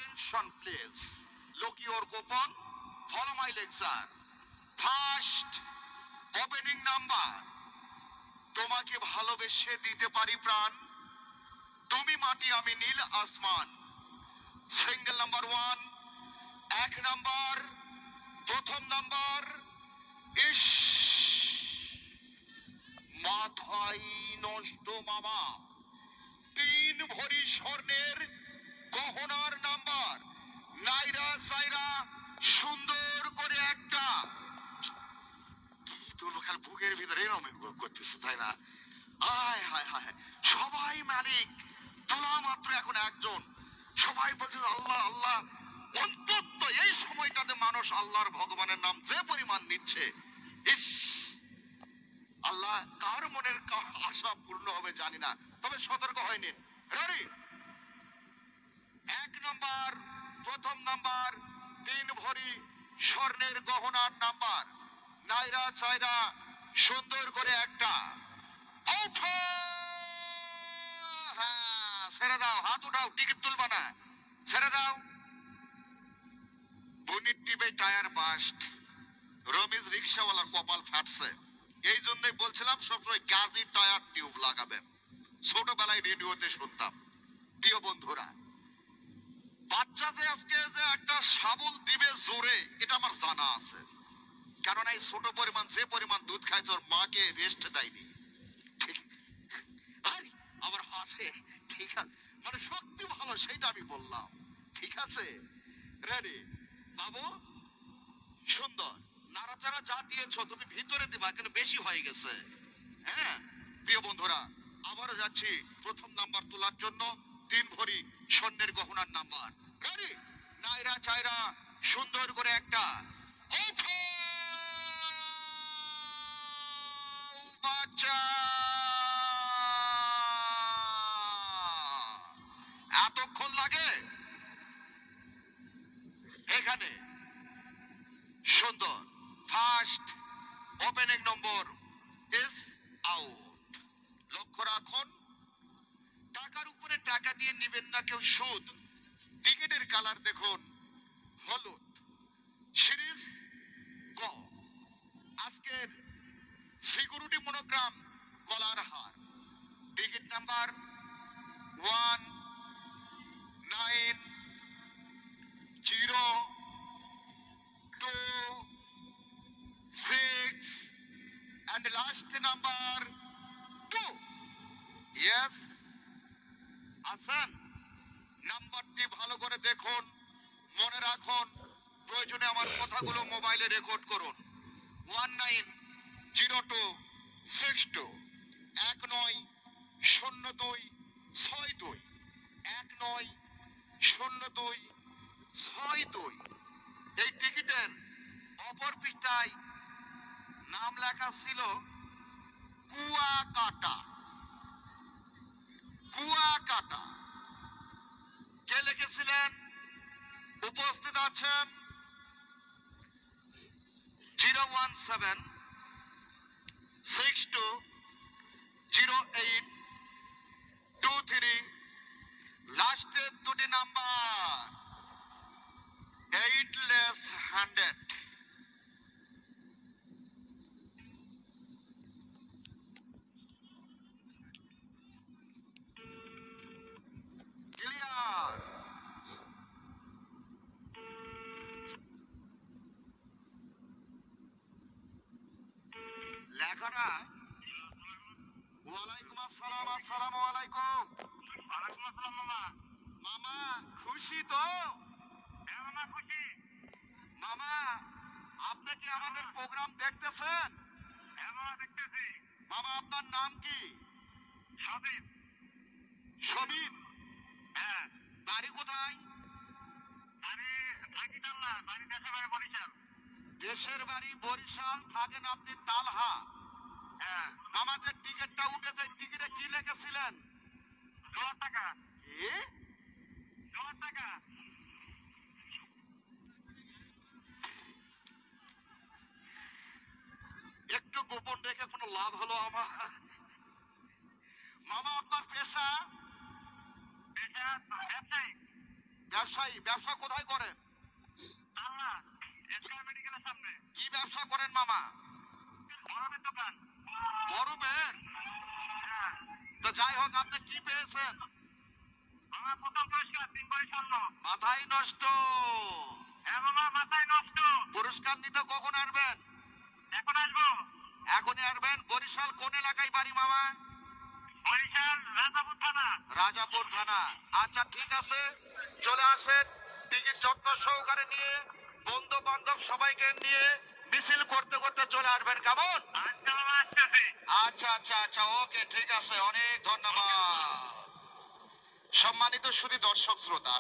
Attention please. Look your coupon. Follow my lecture. First opening number. তোমাকে ভালোবেসে দিতে পারি প্রাণ, তুমি মাটি আমি নীল আসমান। সিঙ্গেল নাম্বার 1, এক নাম্বার, প্রথম নাম্বার। ইস, মাথায় নষ্ট মামা। 3 ভরি স্বর্ণের গহনার নাম্বার। নাইরা সাইরা সুন্দর করে একটা কি তোর খাল বুকের ভিতরে এরকম করতেছে, তাই না? হায় হায় হায়, সবাই মালিক, তোলা মাত্র এখন একজন। সবাই বলছে আল্লাহ আল্লাহ। অন্তত এই সময়টাতে মানুষ আল্লাহর ভগবানের নাম যে পরিমাণ নিচ্ছে, ইস, আল্লাহ কার মনের আশা পূর্ণ হবে জানি না, তবে সতর্ক হয়নি। রেডি? এক নাম্বার, প্রথম নাম্বার, 3 ভরি স্বর্ণের গহনার নাম্বার। নাইরা চাইরা সুন্দর করে একটা। ওঠো! হ্যাঁ, ছেড়ে দাও, হাত উঠাও, টিকিট তুলবা না, ছেড়ে দাও। বনির টিপে টায়ার বাস্ট। রমিজ রিক্সাওয়ালার কপাল ফাটছে। এই জন্যই বলছিলাম সবসময় গাজি টায়ার টিউব লাগাবেন। ছোটবেলায় রেডিওতে শুনতাম। প্রিয় বন্ধুরা, বাচ্চা যে আজকে যে একটা শাবল দিবে জোরে, এটা আমার জানা আছে। কারণ এই ছোট পরিমাণ যে পরিমাণ দুধ খাইছে, ওর মাকে রেস্ট দেয়নি। আবার হাসে, ঠিক আছে, মানে সত্যি ভালো, সেইটা আমি বললাম। ঠিক আছে, রেডি বাবু? সুন্দর নাড়াচাড়া যা দিয়েছ তুমি ভিতরে দিবা, কিন্তু বেশি হয়ে গেছে। হ্যাঁ প্রিয় বন্ধুরা, আবারও যাচ্ছি প্রথম নাম্বার তোলার জন্য। 3 ভরি স্বর্ণের গহনার নাম্বার। রেডি? নাইরা চাইরা সুন্দর করে একটা। ওঠো বাচ্চা! এতক্ষণ লাগে এখানে? সুন্দর। First opening number is out. লক্ষ্য রাখুন, টাকার উপরে টাকা দিয়ে নিবেন না কেউ সুদ। টিকিটের কালার দেখুন হলুদ। সিরিজ গ। আজকের সিকিউরিটি মনোগ্রাম গলার হার। Ticket number 1 9 0 2 6 and last number 2. Yes, আছেন? নাম্বারটি ভালো করে দেখুন, মনে রাখুন, প্রয়োজনে আমার কথাগুলো মোবাইলে রেকর্ড করুন। 190262 190262 190262। এই টিকিটের অপর পৃষ্ঠায় নাম লেখা ছিল কুয়াকাটা। কুয়াকাটা কে লিখেছিলেন? উপস্থিত আছেন 017620823। লাস্টের 2টি নাম্বার 8 100। ক্লিয়ার? লেখাটা ওয়ালাইকুম আসসালাম। আসসালামু আলাইকুম। ওয়ালাইকুম আসসালাম মামা। মামা খুশি তো? হ্যাঁ মামা খুশি। মামা আপনি কি আমাদের প্রোগ্রাম দেখতেছেন? হ্যাঁ মামা দেখতেছি। মামা আপনার নাম কি? সবিন। সবিন? হ্যাঁ। বাড়ি কোথায়? বাড়ি থাকি টাল্লা। বাড়ি দেশের বাড়ি বরিশাল। দেশের বাড়ি বরিশাল, থাকেন আপনি তালহা। হ্যাঁ। আমাদের টিকিটটা উঠেছে, টিকিটে কি লিখেছিলেন? 10 টাকা। কি? 10 টাকা। একটু গোপন রেখে কোনো লাভ হলো আমার? মামা আপনার পেশা? পেশা ব্যবসায়ী। ব্যবসায়ী, ব্যবসা কোথায় করেন? আল্লাহ, এসকে মেডিকেলের সামনে। কি ব্যবসা করেন মামা? বরফের দোকান। বরফের? হ্যাঁ। তো যাই হোক, আপনি কি পেয়েছেন? আমার প্রথম পুরস্কার 3 কোটি স্বর্ণ। মাথায় নষ্ট। হ্যাঁ মামা, মাথায় নষ্ট। পুরস্কার নিতে কখন আসবেন? এখন আসবো। এখনই আসবেন। বরিশাল কোন এলাকায় বাড়ি মামা? বরিশাল রাজাপুর থানা। রাজাপুর থানা। আচ্ছা ঠিক আছে, চলে আসেন। টিকিট যত্ন সহকারে নিয়ে, বন্ধু বান্ধব সবাইকে নিয়ে মিছিল করতে করতে চলে আসবেন, কেমন? আচ্ছা মামা, আসতেছি। আচ্ছা আচ্ছা আচ্ছা, ওকে, ঠিক আছে, অনেক ধন্যবাদ। সম্মানিত সুধী দর্শক শ্রোতা,